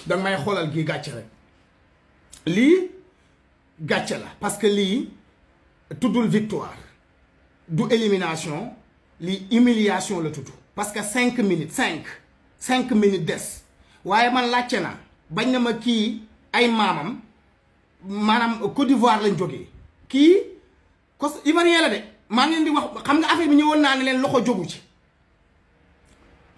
danga may xoolal gii gàcce rek lii gàcce la parce que lii tuddul victoire du élimination lii humiliation la tudd parce que 5 minutes 5 minutes des waaye man laajte naa bañ na ma kii ay maamam maanaam Côte d'Ivoire lañ jógee kii cos ivoirien la de maa ngeen di wax xam nga affaire bi ñëwoon naa ne leen loxo jógu ci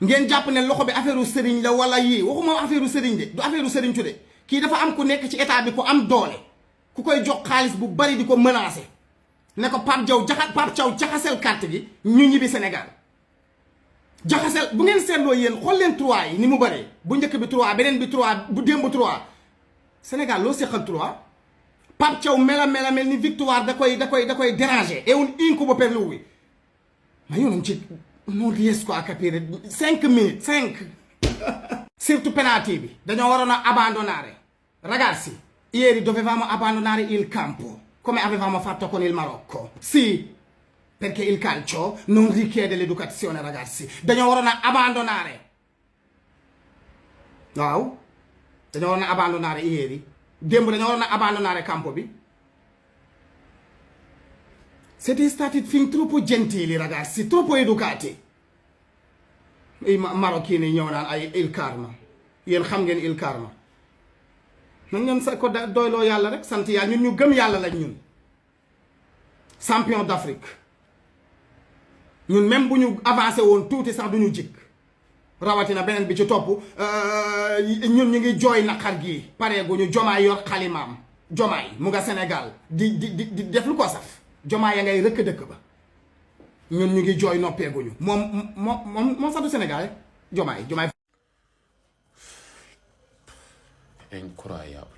ngeen jàpp ne loxo bi affaire u sëriñ la wala yii waxuma affaire u sëriñ de du affaire u sëriñ cu de kii dafa am ku nekk ci état bi ku am doole ku koy jox xaalis bu bari di ko menacer ne ko Pape Thiaw jaxasel carte gi ñu ñibbi Sénégal jaxasel bu ngeen seetloo yéen xool leen 3 yi ni mu bëree bu njëkk bi 3 beneen bi 3 bu démb 3 Sénégal loo seqal 3 Pape Thiaw mel ni victoire da koy déranger et un incubo per lui ma io non riesco a capire 5 minutes 5 surtout penalty bi dañoo waroon a abbandonare ragazzi ieri dovevamo abbandonare il campo come avevamo fatto con il Marocco sì perché il calcio non richiede l'educazione ragazzi dañoo waroon a abbandonare waaw dañoo waroon a abbandonare ieri démb dañoo waroon a abbandonare campo bi siete stati fin troppo gentili ragazzi troppo educati i marocchini ñëw naan ay il karma yéen xam ngeen il karma nan ngeen sa ko doyloo yàlla rek sant yàlla ñun ñu gëm yàlla lañ ñun champion d'Afrique ñun même bu ñu avancé woon tuuti sax duñu jikk rawatina beneen bi ci topp ñun ñu ngi jooy naqar gi pare gu ñu jomaay yor xalimaam jomaay mu nga Sénégal di def lu ko saf jomaay ya ngay rëkk dëkk ba ñun ñu ngi jooy noppeeguñu moom sax du Sénégal jomaay incroyable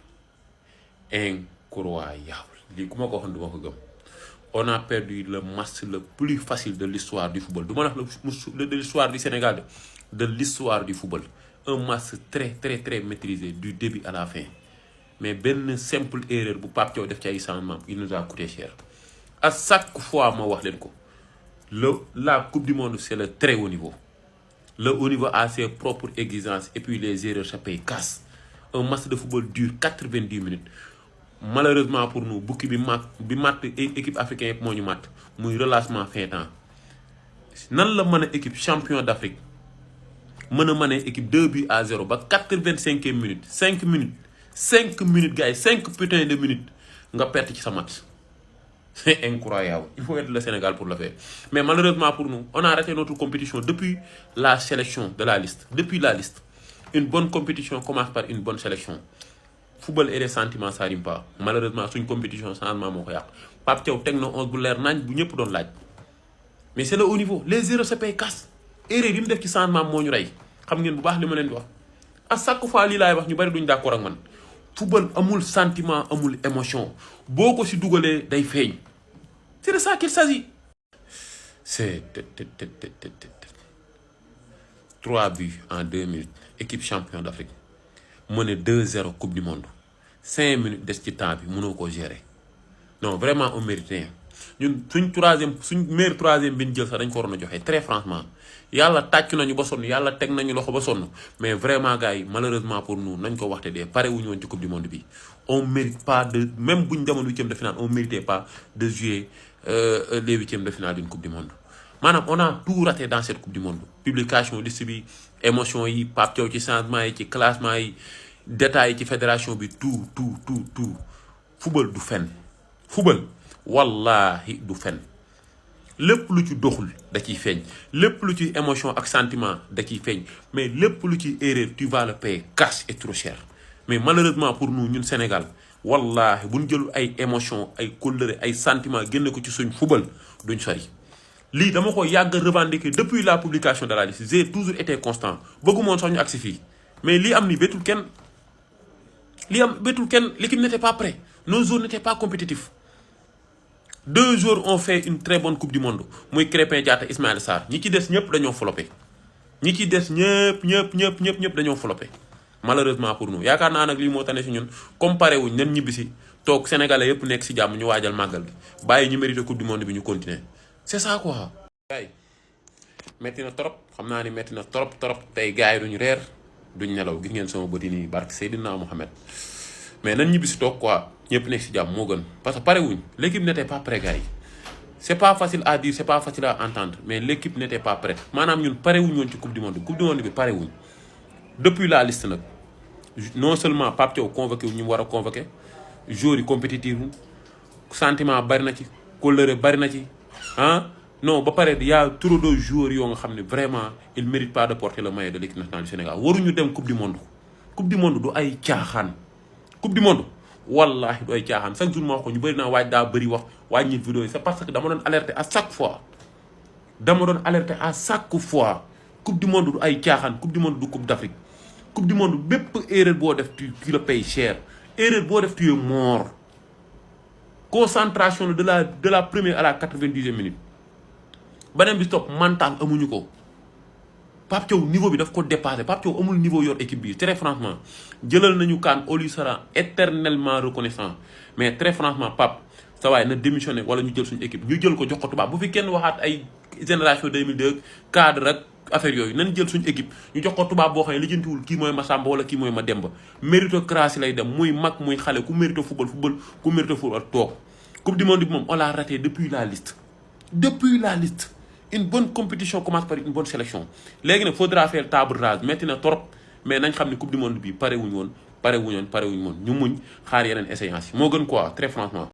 lii ku ma ko waxoon du ma ko gëm on a perdu le match le plus facile de l'histoire du football du ma wax de l'histoire du Sénégal de l'histoire du football un match très maîtrisé du début à la fin mais benn simple erreur bu Pape Thiaw def ci ay changement il nous a coûté cher à chaque fois ma wax leen ko la coupe du monde c'est le très haut niveau. Le haut niveau a ses propres exigences et puis les erreurs ça paye casse. Un match de football dure 90 minutes. Malheureusement pour nous bukki bi mat équipe africaine yëpp moo ñu mat muy relâchement fin temps nan la mën a équipe champion d'Afrique mën a mën a équipe 2-0 ba 85e minute 5 minutes gars yi 5 putain de minutes nga perte ci sa match. C'est incroyable. Il faut être le Sénégal pour le faire. Mais malheureusement pour nous, on a raté notre compétition depuis la sélection de la liste. Depuis la liste. Une bonne compétition commence par une bonne sélection. Football et les sentiments, ça rime pas. Malheureusement, c'est une compétition sans maman. Pape Thiaw teg na 11 bu leer nañ bu ñëpp doon laaj. Mais c'est le haut niveau. Les erreurs se payent casse. Erreur yi mu def ci changement moo ñu rey. Xam ngeen bu baax li ma leen di wax. À chaque fois lii laay wax ñu bari duñ d'accord ak man. Football amul sentiment amul émotion boo ko ci dugalee day feeñ c'est de ça qu'il s'agit. C'est 3 buts en 2 minutes équipe champion d'Afrique mené 2-0 coupe du monde 5 minutes des ci temps bi mënoo koo gérer non vraiment on mérite rien ñun suñ meilleur troisième bi ñu jël sax dañ ko waroon a joxe très franchement yàlla tàcc nañu ba sonn yàlla teg nañu loxo ba sonn mais vraiment gars yi malheureusement pour nous nañ ko waxte dee pare wuñu woon ci coupe du monde bi on mérite pas de même buñ demoon 8e de finale on méritait pas de jouer les 8e de finale d'une coupe du monde maanaam on a tout raté dans cette coupe du monde publication liste bi émotion yi Pape Thiaw ci changement yi ci classement yi détails yi ci fédération bi tout football du fen football wallahi du fen lépp lu ci doxul da ciy feeñ lépp lu ci émotion ak sentiment da ciy feeñ mais lépp lu ci erreur tu vas le payer cash et trop cher mais malheureusement pour nous ñun Sénégal wallahi buñ jëlu ay émotion ay kóllëre ay sentiment génne ko ci suñ football duñ sori lii dama ko yàgg revendiquer depuis la publication de la liste j'ai toujours été constant bëggumoon sax ñu agsi fii mais lii am ni bettul kenn l'équipe n'était pas prêt nos joueurs n'étaient pas compétitifs 2 jours on fait une très bonne coupe du monde muy Krépin Diatta Ismaïla Sarr ñi ci des ñëpp dañoo floppé ñi ci des ñëpp dañoo floppé malheureusement pour nous yaakaar naa nag lii moo tane si ñun comparé wuñ nen ñibbisi toog sénégalais yëpp nekk si jàmm ñu waajal màggal gi bàyyi ñu mérité coupe du monde bi ñu continuer c'est ça quoi. gars yi metti na trop xam naa ni metti na trop tey gars yi duñu reer duñ nelaw gis ngeen sama bëti nii barke Seydina Mohamed mais nan ñibbi si toog quoi ñëpp nekk si jàmm moo gën parce que pare wuñ l'équipe n'était pas prête gars yi c'est pas facile à dire c'est pas facile à entendre mais l'équipe n'était pas prête maanaam ñun pare wuñ woon ci coupe du monde bi pare wuñ depuis la liste nag non seulement Pape Thiaw convoqué wu ñu war a convoqué joueurs yi compétitif sentiment bari na ci colère bari na ci ah non ba pare y a trop de joueurs yoo nga xam ne vraiment il mérite pas de porter le maillot de l'équipe nationale du Sénégal waruñu dem coupe du monde du ay caaxaan coupe du monde wallahi du ay caaxaan chaque jour ma wax ko ñu bëri naa waaj daa bëri wax waaj ñi vidéo yi c'est parce que dama doon alerter à chaque fois coupe du monde du ay caaxaan coupe du monde du coupe d'Afrique coupe du monde bépp erreur boo def tu le paye cher erreur boo def tu es mort concentration de la première à la 90e minute beneen bi stop mental amuñu ko Pape Thiaw niveau bi daf ko dépassé Pape Thiaw amul niveau yor équipe bi très franchement jëlal nañu CAN on lui sera éternellement reconnaissant mais très franchement Pape sa waay na démissionné wala ñu jël suñu équipe ñu jël ko jox ko tubaab bu fi kenn waxaat ay génération 2002 cadre ak affaire yooyu nañ jël suñu équipe ñu jox ko tubaab boo xam ne lijjantiwul kii mooy Massamba wala kii mooy Mademba méritocratie lay dem muy mag muy xale ku mérite football ku mérite football toog coupe du monde bi moom on l'a raté depuis la liste une bonne compétition commence par une bonne sélection léegi nag faudra faire table rase metti na trop mais nañ xam ne coupe du monde bi pare wuñ woon ñu muñ xaar yeneen échéances yi moo gën quoi très franchement